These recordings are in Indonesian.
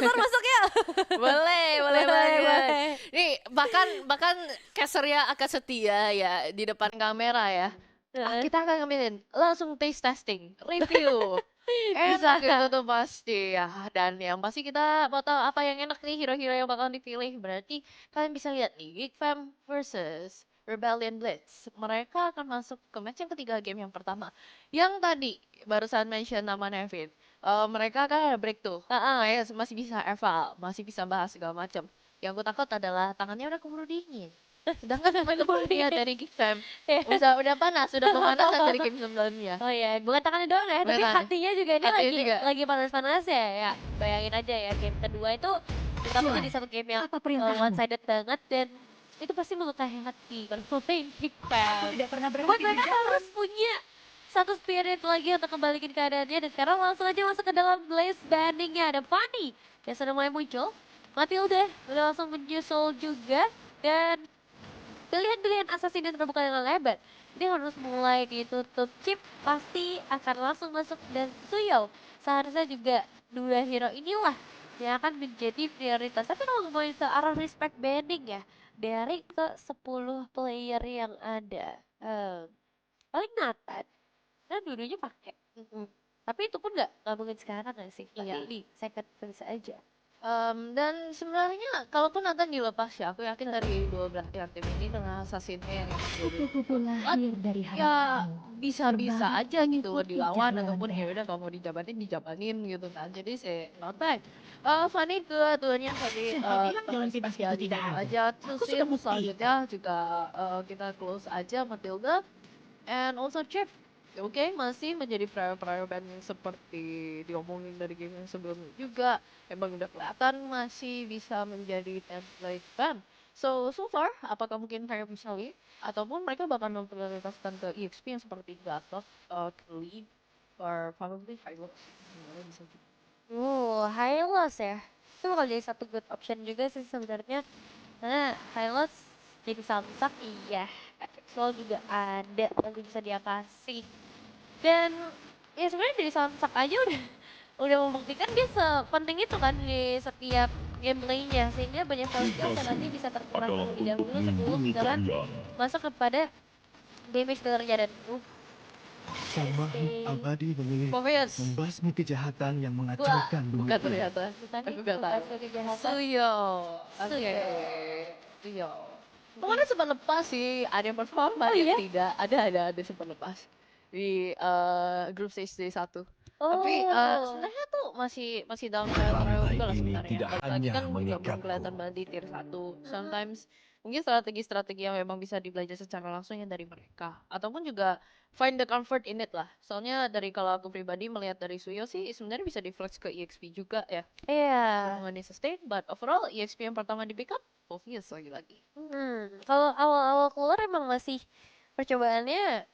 sponsor masuk ya. Boleh banget. Nih bahkan Caseria akan setia ya di depan kamera ya. Kita akan ngambilin langsung taste testing, review. Bisa. Enak gitu tuh pasti ya. Dan yang pasti kita mau tahu apa yang enak nih hero-hero yang bakal dipilih. Berarti kalian bisa lihat nih Geek Fam versus Rebellion Blitz. Mereka akan masuk ke match yang ketiga game yang pertama. Yang tadi barusan mention nama Nevin. Mereka kan ada break tuh. Kayak masih bisa eval, masih bisa bahas segala macam. Yang aku takut adalah tangannya udah keburu dingin. Sedangkan keburu dia dari Geek Fam udah panas, udah pemanasan dari game sebelumnya. Oh iya, bukan tangannya doang ya, tapi Bukan. hatinya juga ini Hatinya juga. lagi panas-panas ya. Bayangin aja ya game kedua itu kita tuh di satu game yang one sided banget dan itu pasti melukai hati kalau main Big Bang. Tidak pernah Buat berhenti di mereka jalan. harus punya satu spirit lagi untuk kembalikan keadaannya dan sekarang langsung aja masuk ke dalam list bandingnya. Ada Fanny yang sudah mulai muncul, Matilda udah langsung menyusul juga dan pilihan-pilihan assassin yang terbuka dengan lebar. Ini harus mulai ditutup chip, pasti akan langsung masuk dan Suyo. Seharusnya juga dua hero inilah yang akan menjadi prioritas. Tapi kalau ngomongin ke arah respect banding ya, dari ke 10 player yang ada, paling Nathan, dan dua-duanya pakai. Tapi itu pun nggak mungkin sekarang nggak sih? Iya. Tapi di second phase aja. Dan sebenarnya kalaupun Nathan dilepas ya, aku yakin dari 12 pihak tim ini dengan assassinnya yang Kupu-kupu lahir dari ya harapanmu. bisa aja gitu Mengikuti dilawan jalan ataupun ya Tuhan. udah kalau mau dijabanin gitu kan. Jadi saya not bad. Fanny dua-duanya tadi Jalan pintas itu tidak ada. aja Aku terusin sudah bukti. selanjutnya juga kita close aja Matilda and also Chip. Oke, masih menjadi prior band yang seperti diomongin dari game yang sebelumnya juga. Emang udah kelihatan masih bisa menjadi template band. So far, apakah mungkin kayak misalnya, ataupun mereka bakal memprioritaskan ke EXP yang seperti Gatot, Lead, or probably Fireworks. Gimana bisa gitu. High loss ya. Itu bakal jadi satu good option juga sih sebenarnya. Karena high loss jadi samsak iya. Soal juga ada nanti bisa dia kasih. Dan ya sebenarnya dari samsak aja udah membuktikan dia sepenting itu kan di setiap gameplaynya sehingga banyak sekali skills yang nanti bisa terkuras terlebih dahulu sebelum dengan masuk kepada damage dealernya dan Sama abadi memilih Morpheus. membasmi kejahatan yang mengacaukan Bukan dunia. ternyata. bukan Aku gak tahu. kejahatan. Suyo. Oke. Suyo. Kemarin sempat lepas sih, ada yang perform, ada yang tidak. Ada sempat lepas di grup stage day 1. Tapi sebenarnya tuh masih dalam trial juga lah Ini sebenarnya. tidak Balik lagi hanya kan juga belum mengikatku. kelihatan banget di tier 1. Sometimes mungkin strategi-strategi yang memang bisa dibelajar secara langsung yang dari mereka. Ataupun juga find the comfort in it lah. Soalnya dari kalau aku pribadi melihat dari Suyo sih sebenarnya bisa di flex ke EXP juga ya. Iya. Mengenai sustain, but overall EXP yang pertama di pick up, obvious lagi-lagi. Kalau awal-awal keluar emang masih percobaannya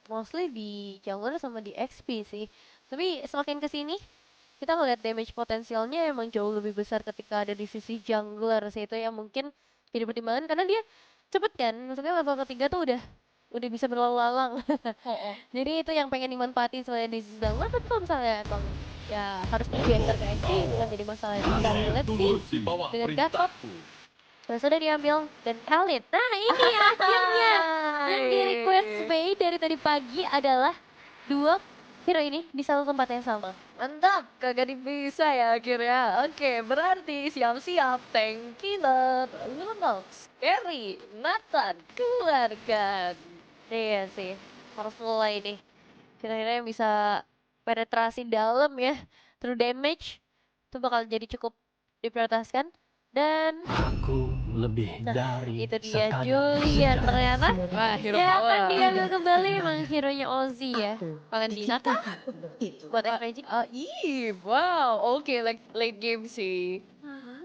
mostly di jungler sama di XP sih. Tapi semakin kesini kita ngeliat damage potensialnya emang jauh lebih besar ketika ada di sisi jungler sih itu yang mungkin jadi pertimbangan karena dia cepet kan. Maksudnya level ketiga tuh udah bisa berlalu-lalang. Jadi itu yang pengen dimanfaatin selain di sisi jungler tapi kalau misalnya emang ya harus digeser ke XP bukan jadi masalah. Kita lihat sih dengan Gatot dan sudah diambil dan Khalid. Nah ini akhirnya yang di request Faye dari tadi pagi adalah dua hero ini di satu tempat yang sama. Mantap, kagak bisa ya akhirnya. Oke, berarti siap-siap tank killer, Lunox, Carry, Nathan, keluarkan. Iya sih, harus mulai nih. Kira-kira yang bisa penetrasi dalam ya, through damage itu bakal jadi cukup diprioritaskan. Dan Aku lebih dari itu dia sekadar Julian senjata. ternyata Wah, hero ya power. akan diambil kembali emang hero-nya Ozzy ya. Valentina. Buat FPG. Wow, oke, late game sih.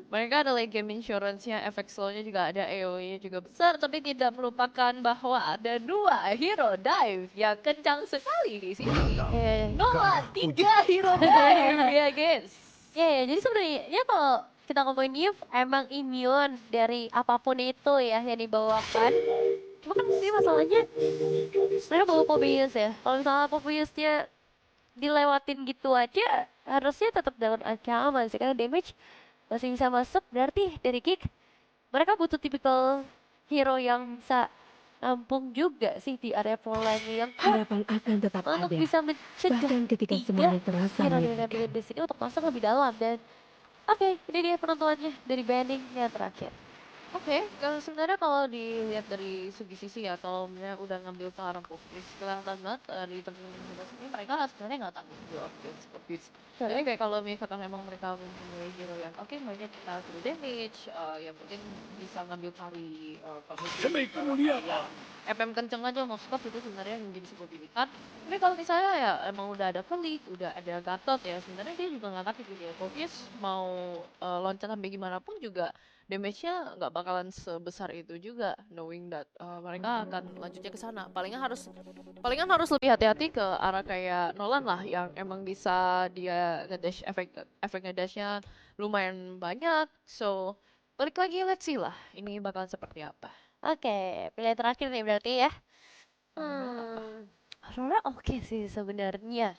Mereka ada late game insurance-nya, efek slow-nya juga ada, AoE-nya juga besar, tapi tidak melupakan bahwa ada dua hero dive yang kencang sekali di sini. Noah, 3 hero dive ya guys. Ya, jadi sebenarnya ya kalau kita ngomongin Yves emang immune dari apapun itu ya yang dibawakan. Cuma kan sih masalahnya mereka bawa Pobius ya. Kalau misalnya Pobiusnya dilewatin gitu aja, harusnya tetap dalam ancaman sih, karena damage masih bisa masuk. Berarti dari Geek mereka butuh tipikal hero yang bisa nampung juga sih di area frontline yang kuat Harapan akan tetap untuk ada. bisa mencegah Bahkan ketika tiga semuanya terasa hero dari menyedihkan. Rebellion Blitz ini untuk masuk lebih dalam. Dan oke, ini dia penentuannya dari banding yang terakhir. Oke, kalau sebenarnya kalau dilihat dari segi sisi ya, kalau misalnya udah ngambil ke arah fokus, kelihatan banget di pertandingan ini mereka sebenarnya nggak takut di offense fokus. Jadi kayak kalau misalkan memang mereka mempunyai hero yang oke, mainnya kita full damage, ya mungkin bisa ngambil kali Demi kemuliaan. ya, FM kenceng aja Moskov itu sebenarnya yang jadi sebuah pilihan. Tapi kalau misalnya ya emang udah ada Pelik, udah ada Gatot ya, sebenarnya dia juga nggak takut gitu ya. Fokus mau loncat sampai gimana pun juga damage-nya nggak bakalan sebesar itu juga, knowing that mereka akan lanjutnya ke sana. Palingan harus lebih hati-hati ke arah kayak Nolan lah yang emang bisa dia ngedash efek ngedashnya lumayan banyak. So balik lagi, let's see lah ini bakalan seperti apa. Oke, pilihan terakhir nih berarti ya. Aurora oke sih sebenarnya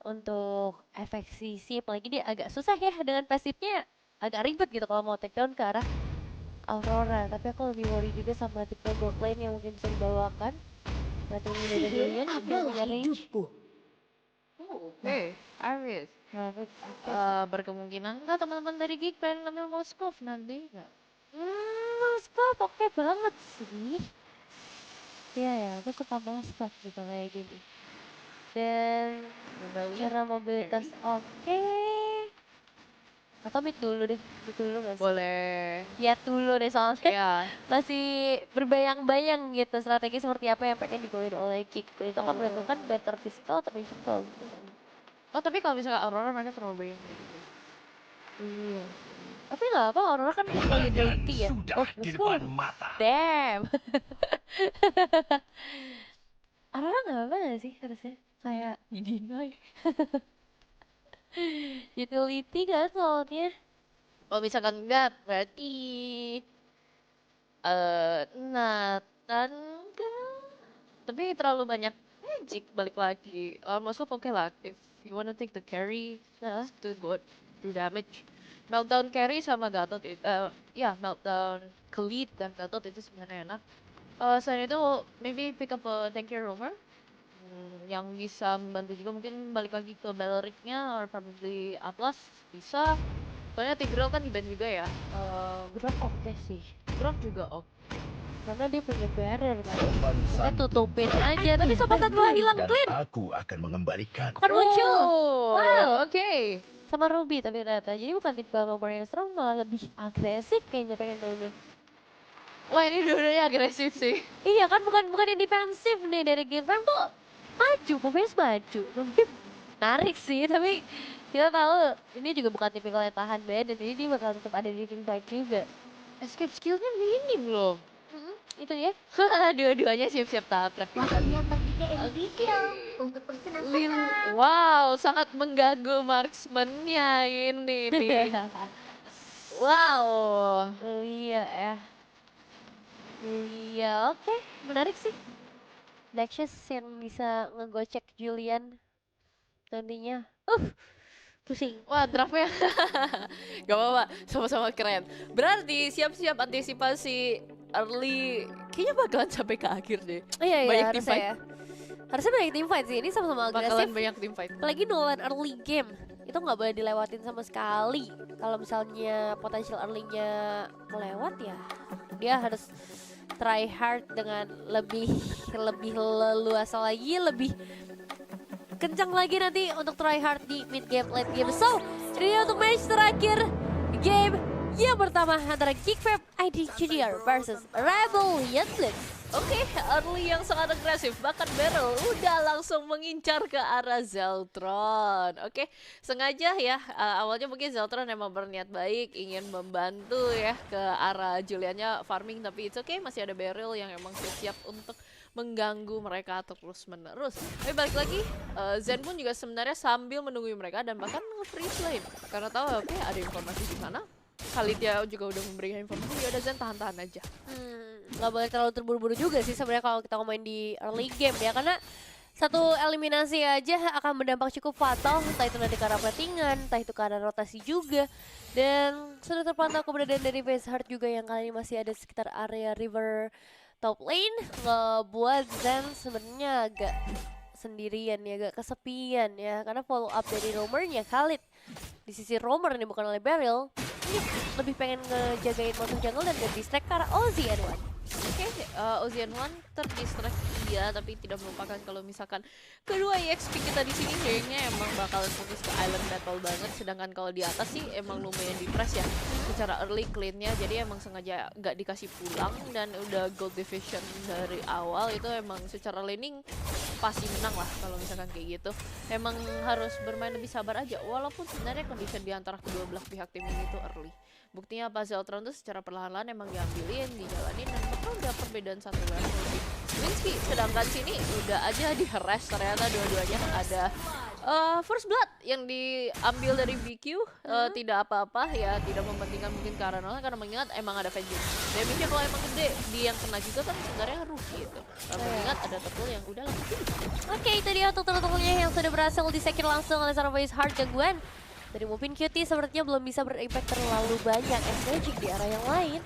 untuk efek CC, apalagi dia agak susah ya dengan pasifnya, agak ribet gitu kalau mau take down ke arah Aurora. Tapi aku lebih worry juga sama tipe gold lane yang mungkin bisa dibawakan. Berarti ini dari Julian yang punya range. Oke, Aris. Nah, Berkemungkinan nggak teman-teman dari Geek pengen ngambil Moskov nanti nggak? Moskov oke banget sih. Iya ya, aku suka Moskov gitu kayak gini. Dan cara mobilitas oke. Atau mid dulu deh, mid dulu gak sih? Boleh. Lihat dulu deh soalnya Ya, masih berbayang-bayang gitu strategi seperti apa yang pengen dibawain oleh Kick. Itu kan menentukan better physical atau magical gitu. oh tapi kalau misalnya Aurora mereka terlalu banyak gitu. Iya. Tapi nggak apa, Aurora kan punya ability ya. Oh, Di let's go. depan mata. Damn. Aurora nggak apa nggak sih harusnya? Kayak Deny. utility kan soalnya. Kalau misalkan enggak, berarti Nathan enggak. Tapi terlalu banyak magic balik lagi. Maksudnya oke lah. If you wanna take the carry, to go do damage. Meltdown carry sama Gatot itu, ya Meltdown Khalid dan Gatot itu sebenarnya enak. Selain itu, maybe pick up a tanky roamer. Yang bisa membantu juga mungkin balik lagi ke Belricnya or probably Atlas bisa. Soalnya Tigreal kan di-ban juga ya. Grok oke sih. Grok juga oke. Karena dia punya barrier kan. Sopan Kita santun. tutupin aja. Tapi sobat dua hilang Dan clean. aku akan mengembalikan. Kan muncul. Wow. Oke. Sama Ruby tapi ternyata. Jadi bukan tipe Rover yang strong, malah lebih agresif kayaknya pengen mainin. Wah ini dua-duanya agresif sih. Iya kan, bukan yang defensif nih dari game time tuh maju, pemain maju. Ruby menarik sih, tapi kita tahu ini juga bukan tipikal yang tahan bad, dan ini dia bakal tetap ada di team fight juga. Escape skillnya minim loh. Itu dia. Dua-duanya siap-siap tabrak. Waktunya pergi ke Elvidio untuk Lil, bersenang-senang. wow, sangat mengganggu marksmannya ini nih. Wow. Iya ya. Iya, oke, menarik sih. Nexus yang bisa ngegocek Julian nantinya. Pusing. Wah, draftnya gak apa-apa, sama-sama keren. Berarti siap-siap antisipasi early, kayaknya bakalan sampai ke akhir deh. Iya, Banyak harusnya teamfight. ya. Harusnya banyak teamfight sih, ini sama-sama agresif. Bakalan banyak teamfight. Apalagi Nolan early game, itu nggak boleh dilewatin sama sekali. Kalau misalnya potensial early-nya melewat ya, dia harus try hard dengan lebih leluasa lagi, lebih kencang lagi nanti untuk try hard di mid game, late game. So, ini untuk match terakhir game yang pertama antara Geekfam ID Junior versus Rebellion Blitz. Oke, early yang sangat agresif, bahkan Beryl udah langsung mengincar ke arah Zeltron. Oke, sengaja ya, awalnya mungkin Zeltron emang berniat baik, ingin membantu ya ke arah Juliannya farming, tapi it's okay, masih ada Beryl yang emang siap-siap untuk mengganggu mereka terus menerus. Tapi balik lagi, Zen pun juga sebenarnya sambil menunggu mereka dan bahkan nge-freeze lane. Karena tahu oke, ada informasi di sana. Khalid dia juga udah memberikan informasi, ya udah Zen tahan-tahan aja. Nggak boleh terlalu terburu-buru juga sih sebenarnya kalau kita ngomongin di early game ya, karena Satu eliminasi aja akan berdampak cukup fatal, entah itu nanti karena platingan, entah itu karena rotasi juga. Dan sudah terpantau keberadaan dari Face Heart juga yang kali ini masih ada sekitar area river top lane, ngebuat Zen sebenarnya agak sendirian ya, agak kesepian ya, karena follow up dari roamernya Khalid di sisi roamer nih bukan oleh Beryl. Ini lebih pengen ngejagain motor jungle dan nge-distract karena Ozzy N1. Oke, Ocean One terdistract iya, tapi tidak melupakan kalau misalkan kedua EXP kita di sini kayaknya emang bakalan fokus ke island battle banget. Sedangkan kalau di atas sih emang lumayan di press ya secara early cleannya. Jadi emang sengaja nggak dikasih pulang dan udah gold division dari awal itu emang secara laning pasti menang lah kalau misalkan kayak gitu. Emang harus bermain lebih sabar aja. Walaupun sebenarnya condition di antara kedua belah pihak tim ini tuh early. Buktinya pas Zeltron tuh secara perlahan-lahan emang diambilin, dijalanin, dan bakal udah perbedaan satu level sih. Winsky, sedangkan sini udah aja di harass ternyata dua-duanya ada first blood yang diambil dari BQ, tidak apa-apa ya, tidak mementingkan mungkin karena mengingat emang ada vengeance. Damage-nya kalau emang gede, dia yang kena juga kan sebenarnya rookie itu. Mengingat ada turtle yang udah langsung. Oke, itu dia turtle-turtlenya yang sudah berhasil disekir langsung oleh seorang Face Heart gangguan. Dari Mupin Cutie sepertinya belum bisa berimpact terlalu banyak. Magic di arah yang lain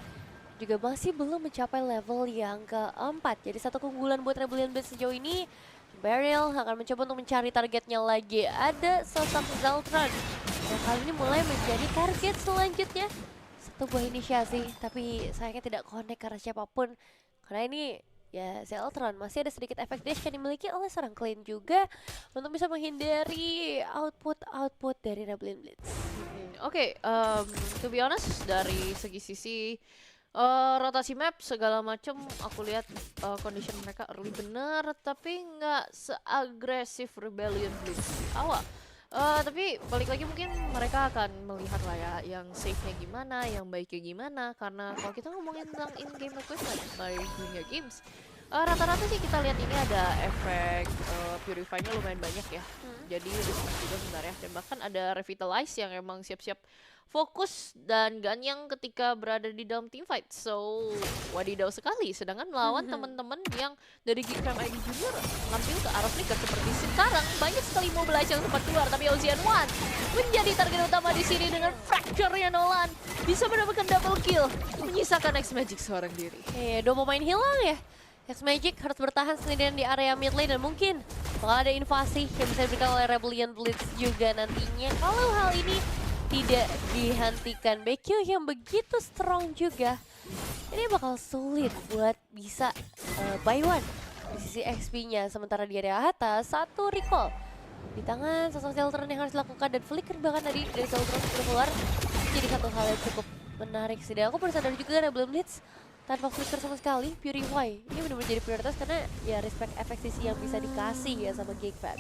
juga masih belum mencapai level yang keempat. Jadi satu keunggulan buat Rebellion Blitz sejauh ini. Beryl akan mencoba untuk mencari targetnya lagi. Ada sosok Zeltron yang kali ini mulai menjadi target selanjutnya. Satu buah inisiasi, tapi sayangnya tidak connect karena siapapun. Karena ini ya Zeltron masih ada sedikit efek dash yang dimiliki oleh seorang Clean juga untuk bisa menghindari output dari Rebellion Blitz. Oke, to be honest dari segi sisi rotasi map segala macam aku lihat condition mereka early bener tapi nggak seagresif Rebellion Blitz di awal. Tapi balik lagi mungkin mereka akan melihat lah ya yang safe-nya gimana, yang baiknya gimana. Karena kalau kita ngomongin tentang in-game equipment by Dunia Games, rata-rata sih kita lihat ini ada efek purify-nya lumayan banyak ya. Jadi resist juga sebenarnya. Dan bahkan ada revitalize yang emang siap-siap fokus dan ganyang ketika berada di dalam team fight. So wadidaw sekali. Sedangkan melawan teman-teman yang dari Geek Fam ID Junior ngambil ke arah Flicker seperti sekarang banyak sekali mobilize yang sempat keluar. Tapi Ocean One menjadi target utama di sini dengan fracture-nya Nolan bisa mendapatkan double kill, menyisakan X Magic seorang diri. Dua pemain hilang ya. X Magic harus bertahan sendirian di area mid lane dan mungkin bakal ada invasi yang bisa diberikan oleh Rebellion Blitz juga nantinya. Kalau hal ini tidak dihentikan, BQ yang begitu strong juga, ini bakal sulit buat bisa buy one di sisi XP-nya. Sementara di area atas, satu recall di tangan sosok Zeltron yang harus dilakukan dan flicker bahkan tadi dari Zeltron sudah keluar. Jadi satu hal yang cukup menarik sih. Dan aku bersadar juga Rebellion Blitz tanpa flicker sama sekali, Purify ini benar-benar jadi prioritas karena ya respect efek sisi yang bisa dikasih ya sama Geek Fam.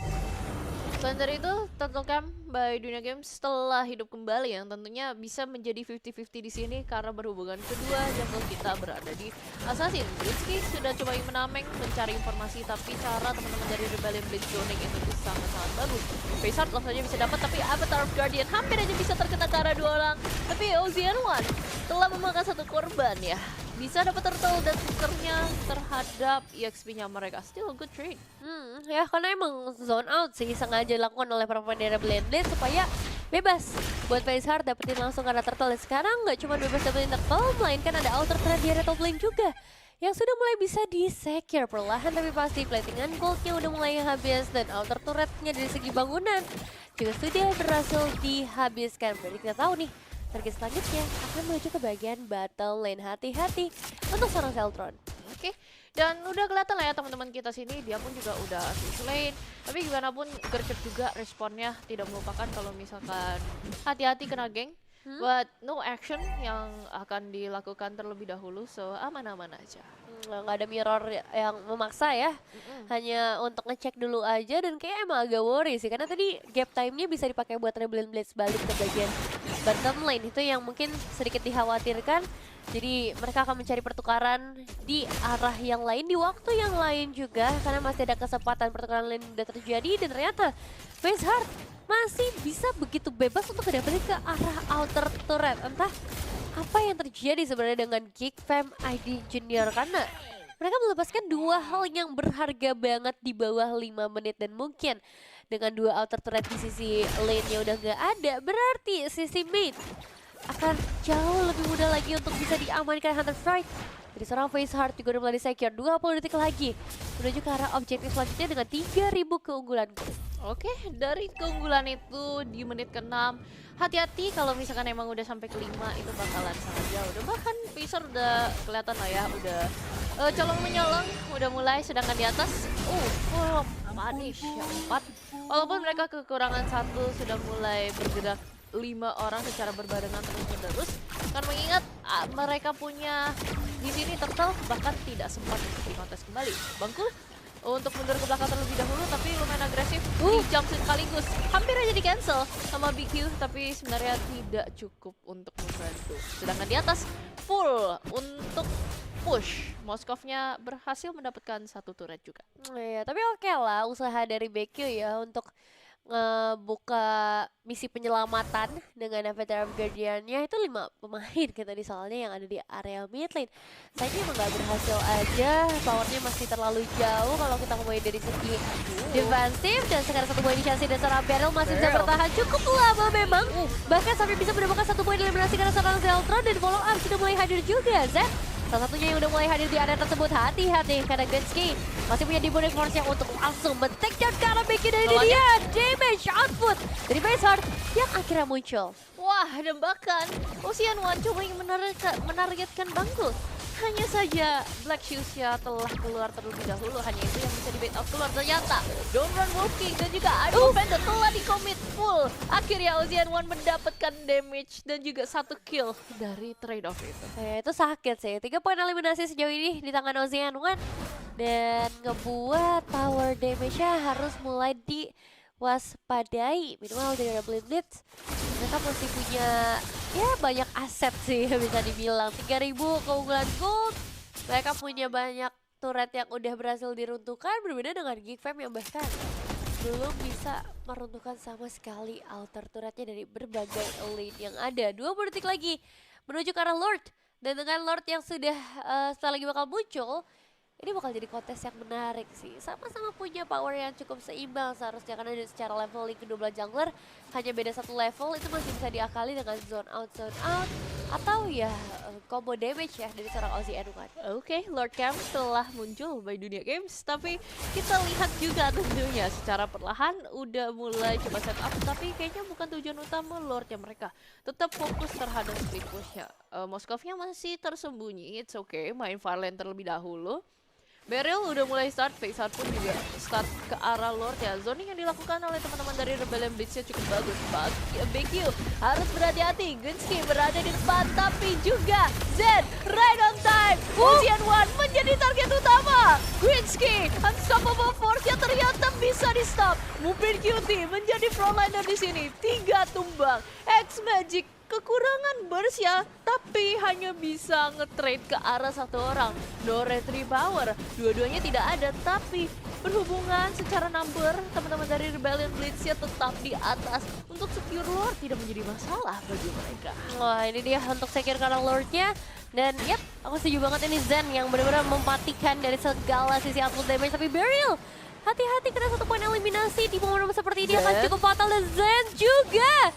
Selain dari itu, Turtle Camp by Dunia Games telah hidup kembali yang tentunya bisa menjadi 50-50 di sini karena berhubungan kedua jungle kita berada di Assassin. Blitzky sudah coba menameng mencari informasi tapi cara teman-teman dari Rebellion Blitz zoning itu sangat-sangat bagus. Face Heart langsung aja bisa dapat tapi Avatar of Guardian hampir aja bisa terkena ke arah dua orang. Tapi Ocean One telah memakan satu korban ya. Bisa dapat turtle dan tukernya terhadap EXP-nya mereka. Still a good trade. Ya karena emang zone out sih sengaja dilakukan oleh para pemain dari Rebellion Blitz supaya bebas buat Face Heart dapetin langsung karena turtle. Dan sekarang nggak cuma bebas dapetin turtle, melainkan ada alter threat di area top lane juga yang sudah mulai bisa di-secure perlahan tapi pasti. Platingan goldnya udah mulai habis dan outer turretnya dari segi bangunan juga sudah berhasil dihabiskan. Berarti kita tahu nih target selanjutnya akan menuju ke bagian battle lane. Hati-hati untuk seorang Zeltron. Oke, dan udah kelihatan lah ya teman-teman kita sini, dia pun juga udah switch lane. Tapi gimana pun gercep juga responnya, tidak melupakan kalau misalkan hati-hati kena geng. But no action yang akan dilakukan terlebih dahulu, so aman-aman aja. Nggak ada mirror yang memaksa ya, hanya untuk ngecek dulu aja. Dan kayak emang agak worry sih karena tadi gap time-nya bisa dipakai buat Rebellion Blitz balik ke bagian bottom lane, itu yang mungkin sedikit dikhawatirkan. Jadi mereka akan mencari pertukaran di arah yang lain, di waktu yang lain juga, karena masih ada kesempatan pertukaran lain udah terjadi. Dan ternyata Face Heart masih bisa begitu bebas untuk dapetin ke arah outer turret. Entah apa yang terjadi sebenarnya dengan Geek Fam ID Junior, karena mereka melepaskan dua hal yang berharga banget di bawah 5 menit. Dan mungkin dengan dua outer turret di sisi lane-nya udah gak ada, berarti sisi mid akan jauh lebih mudah lagi untuk bisa diamankan Hunter Strike. Dari seorang Face Heart juga udah mulai di-secure, 20 detik lagi menuju ke arah objektif selanjutnya dengan 3000 keunggulan. Oke, dari keunggulan itu di menit ke-6, hati-hati kalau misalkan emang udah sampai ke-5 itu bakalan sangat jauh. Udah bahkan Pacer udah kelihatan lah ya, udah colong menyolong, udah mulai, sedangkan di atas, Punish yang 4. Walaupun mereka kekurangan 1, sudah mulai bergerak 5 orang secara berbarengan terus-menerus. Karena mengingat mereka punya di sini Turtle bahkan tidak sempat untuk dikontes kembali. Bangkul untuk mundur ke belakang terlebih dahulu, tapi lumayan agresif di jump sekaligus. Hampir aja di cancel sama BQ, tapi sebenarnya tidak cukup untuk membantu. Sedangkan di atas full untuk push. Moskovnya berhasil mendapatkan 1 turret juga. Iya, tapi oke lah usaha dari BQ ya untuk ngebuka misi penyelamatan dengan Avatar of Guardian-nya. Itu 5 pemain kita di soalnya yang ada di area mid lane. Sayangnya emang gak berhasil aja, powernya masih terlalu jauh kalau kita ngomongin dari segi defensif. Dan sekarang 1 poin inisiasi dan seorang Beryl masih bisa bertahan cukup lama memang. Bahkan sampai bisa mendapatkan 1 poin eliminasi karena seorang Zeltron, dan follow up sudah mulai hadir juga, Zed. Salah satunya yang udah mulai hadir di area tersebut, hati-hati karena Gensky masih punya Demonic Force yang untuk langsung men-take down ke arah BQ dari dia. Damage output dari Face Heart yang akhirnya muncul. Wah, dan bahkan Ocean One coba ingin menargetkan Bangkul. Hanya saja Black Shoes-nya telah keluar terlebih dahulu, hanya itu yang bisa di-bait out keluar. Ternyata Don't Run Walking dan juga Idol Bandit telah di-commit full. Akhirnya Ocean One mendapatkan damage dan juga 1 kill dari trade-off itu. Itu sakit sih, 3 poin eliminasi sejauh ini di tangan Ocean One. Dan ngebuat power damage-nya harus mulai diwaspadai. Minimal dari Rebellion Blitz, mereka masih punya ya banyak aset sih bisa dibilang. 3000 keunggulan gold, mereka punya banyak turret yang udah berhasil diruntuhkan, berbeda dengan Geek Fam yang bahkan belum bisa meruntuhkan sama sekali altar turretnya dari berbagai lane yang ada. 20 detik lagi menuju ke arah Lord, dan dengan Lord yang sudah setelah lagi bakal muncul, ini bakal jadi kontes yang menarik sih. Sama-sama punya power yang cukup seimbang seharusnya, karena secara leveling kedua jungler hanya beda 1 level. Itu masih bisa diakali dengan zone out atau ya combo damage ya dari seorang Ocean One. Oke, Lord Camp telah muncul by Dunia Games, tapi kita lihat juga tentunya secara perlahan udah mulai coba setup, tapi kayaknya bukan tujuan utama Lordnya mereka. Tetap fokus terhadap split push-nya. Moskovnya masih tersembunyi, it's okay, main Farland terlebih dahulu. Beryl udah mulai start, Face Heart pun juga start ke arah Lord ya. Zoning yang dilakukan oleh teman-teman dari Rebellion Blitz-nya cukup bagus. BQ harus berhati-hati, Gensky berada di depan, tapi juga Zed right on time. Ocean One menjadi target utama. Gensky, unstoppable force yang ternyata bisa di-stop. Mupin QT menjadi frontliner di sini, 3 tumbang. X-Magic kekurangan burst ya, tapi hanya bisa nge-trade ke arah 1 orang. No retry power, dua-duanya tidak ada, tapi berhubungan secara number, teman-teman dari Rebellion Blitz-nya tetap di atas. Untuk secure Lord tidak menjadi masalah bagi mereka. Wah, ini dia untuk secure karena Lord-nya. Dan yep, aku setuju banget ini Zen yang benar-benar mematikan dari segala sisi output damage. Tapi Beryl, hati-hati karena 1 poin eliminasi di momen seperti ini akan cukup fatal. Dan Zen juga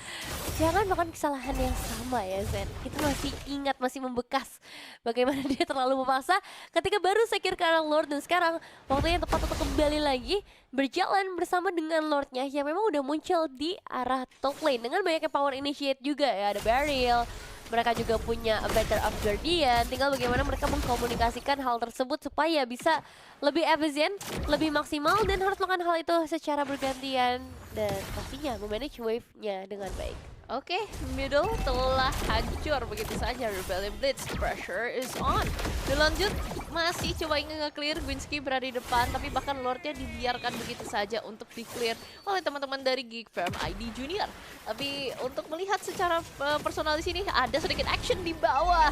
jangan melakukan kesalahan yang sama ya Zen. Kita masih ingat, masih membekas bagaimana dia terlalu memaksa ketika baru secure ke arah Lord. Dan sekarang waktunya yang tepat untuk kembali lagi berjalan bersama dengan Lordnya yang memang udah muncul di arah top lane. Dengan banyaknya power initiate juga ya, ada Beryl. Mereka juga punya Avatar of Guardian, tinggal bagaimana mereka mengkomunikasikan hal tersebut supaya bisa lebih efisien, lebih maksimal, dan harus melakukan hal itu secara bergantian. Dan pastinya memanage wave-nya dengan baik. Oke, middle telah hancur begitu saja. Rebellion Blitz, pressure is on. Dilanjut, masih coba ingin nge-clear. Gwinsky berada di depan, tapi bahkan Lordnya dibiarkan begitu saja untuk di-clear oleh teman-teman dari Geek Fam ID Junior. Tapi untuk melihat secara personal di sini, ada sedikit action di bawah.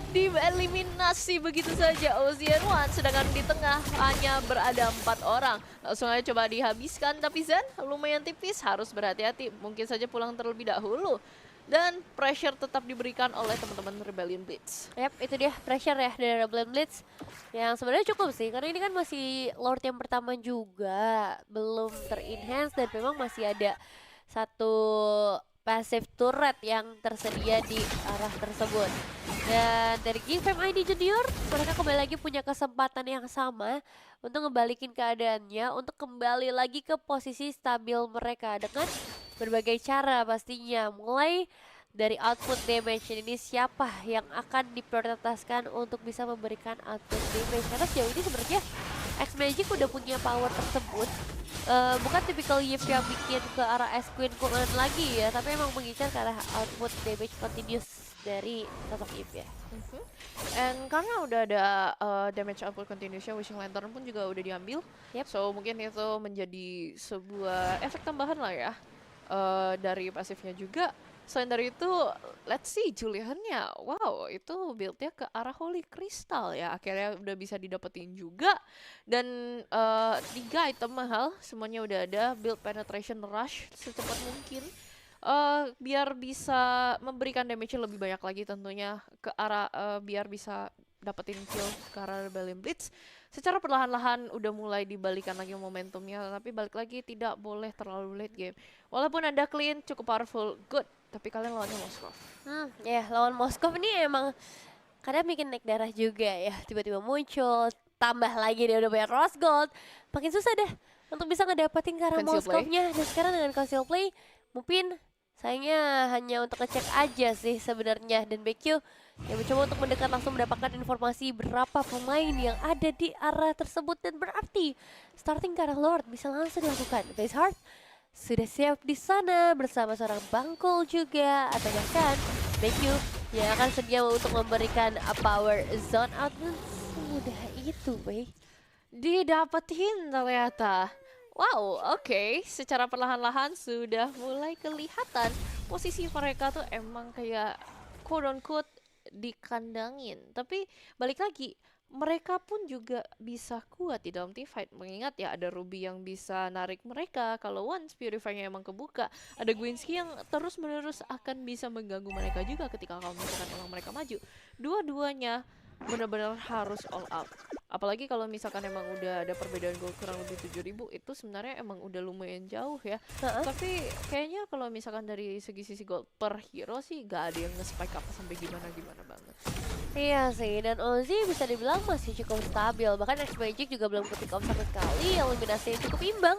Dieliminasi begitu saja Ocean One, sedangkan di tengah hanya berada 4 orang. Langsung aja coba dihabiskan, tapi Zen lumayan tipis, harus berhati-hati, mungkin saja pulang terlebih dahulu. dan pressure tetap diberikan oleh teman-teman Rebellion Blitz. Yap, itu dia pressure ya dari Rebellion Blitz yang sebenarnya cukup sih karena ini kan masih Lord yang pertama juga, belum ter-enhance dan memang masih ada satu passive turret yang tersedia di arah tersebut. Dan dari GFM ID Junior, mereka kembali lagi punya kesempatan yang sama untuk ngebalikin keadaannya, untuk kembali lagi ke posisi stabil mereka dengan berbagai cara pastinya. Mulai dari output damage ini siapa yang akan diprioritaskan untuk bisa memberikan output damage. Karena sejauh ini sebenarnya X-Magic udah punya power tersebut. Bukan tipikal Yip yang bikin ke arah S-Queen Coolin lagi ya, tapi emang mengincar ke arah output damage continuous dari sosok Yip ya. And karena udah ada damage output continuation, Wishing Lantern pun juga udah diambil. Yep. So mungkin itu menjadi sebuah efek tambahan lah ya dari pasifnya juga. Selain dari itu, let's see Julian-nya. Wow, itu build-nya ke arah Holy Crystal ya. Akhirnya udah bisa didapetin juga. Dan 3 item mahal, semuanya udah ada. Build Penetration Rush secepat mungkin. Biar bisa memberikan damage lebih banyak lagi tentunya ke arah biar bisa dapetin kill ke arah Rebellion Blitz. Secara perlahan-lahan udah mulai dibalikan lagi momentumnya, tapi balik lagi tidak boleh terlalu late game. Walaupun Anda clean cukup powerful, good, tapi kalian lawannya Moskov. Ya lawan Moskov ini emang kadang bikin naik darah juga ya. Tiba-tiba muncul, tambah lagi dia udah bayar Rose Gold. Makin susah deh untuk bisa ngedapetin ke arah Conceal play. Moskovnya. Dan sekarang dengan Conceal Play, mungkin sayangnya hanya untuk ngecek aja sih sebenarnya. Dan BQ yang mencoba untuk mendekat langsung mendapatkan informasi berapa pemain yang ada di arah tersebut. Dan berarti starting ke arah Lord bisa langsung dilakukan. Base Heart sudah siap di sana bersama seorang Bangkol juga, atau bahkan BQ yang akan sedia untuk memberikan power zone out. Semudah itu, Bay. Didapetin ternyata. Wow, oke. Secara perlahan-lahan sudah mulai kelihatan posisi mereka tuh emang kayak quote unquote dikandangin. Tapi balik lagi, mereka pun juga bisa kuat di dalam teamfight. Mengingat ya ada Ruby yang bisa narik mereka. Kalau once Purify-nya emang kebuka, ada Gwinsky yang terus-menerus akan bisa mengganggu mereka juga ketika kalau misalkan emang mereka maju. Dua-duanya benar-benar harus all out. Apalagi kalau misalkan emang udah ada perbedaan gold kurang lebih 7.000, itu sebenarnya emang udah lumayan jauh ya. Tapi kayaknya kalau misalkan dari segi gold per hero sih gak ada yang nge-spike up sampai gimana-gimana banget. Iya sih, dan Ozzy bisa dibilang masih cukup stabil. Bahkan X-Magic juga belum kepick off sama sekali, eliminasi yang cukup imbang.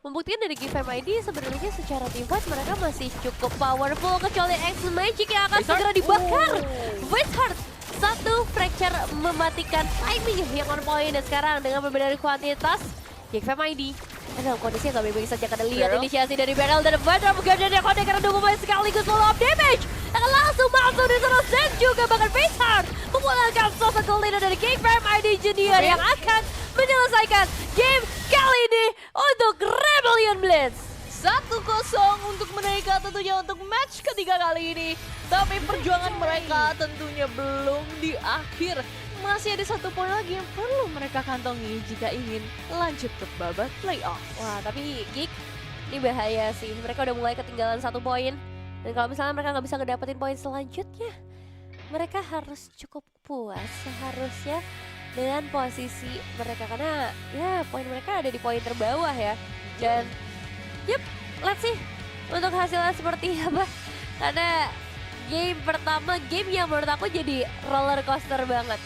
Membuktikan dari GFM ID sebenarnya secara teamfight mereka masih cukup powerful, kecuali X-Magic yang akan segera dibakar. Voice Heart, satu fracture mematikan timing yang on point. Dan sekarang dengan perbedaan kuantitas, GFM ID dalam kondisi yang gak baik-baik saja. Karena lihat inisiasi dari Beryl dan Vandal menggabungkan yang kode karena 2 pemain sekaligus follow up damage akan langsung masuk di sana. Dan juga bahkan Face Heart memulangkan sosok golden dari GFM ID Junior yang akan menyelesaikan game kali ini untuk Rebellion Blitz. 1-0 untuk mereka tentunya untuk match ketiga kali ini. Tapi perjuangan mereka tentunya belum di akhir. Masih ada 1 poin lagi yang perlu mereka kantongi jika ingin lanjut ke babak playoff. Wah, tapi Geek, ini bahaya sih. Mereka udah mulai ketinggalan 1 poin. Dan kalau misalnya mereka nggak bisa ngedapetin poin selanjutnya, mereka harus cukup puas seharusnya dengan posisi mereka. Karena ya poin mereka ada di poin terbawah ya. Dan yup, let's see untuk hasilnya seperti apa. Karena game pertama, game yang menurut aku jadi roller coaster banget.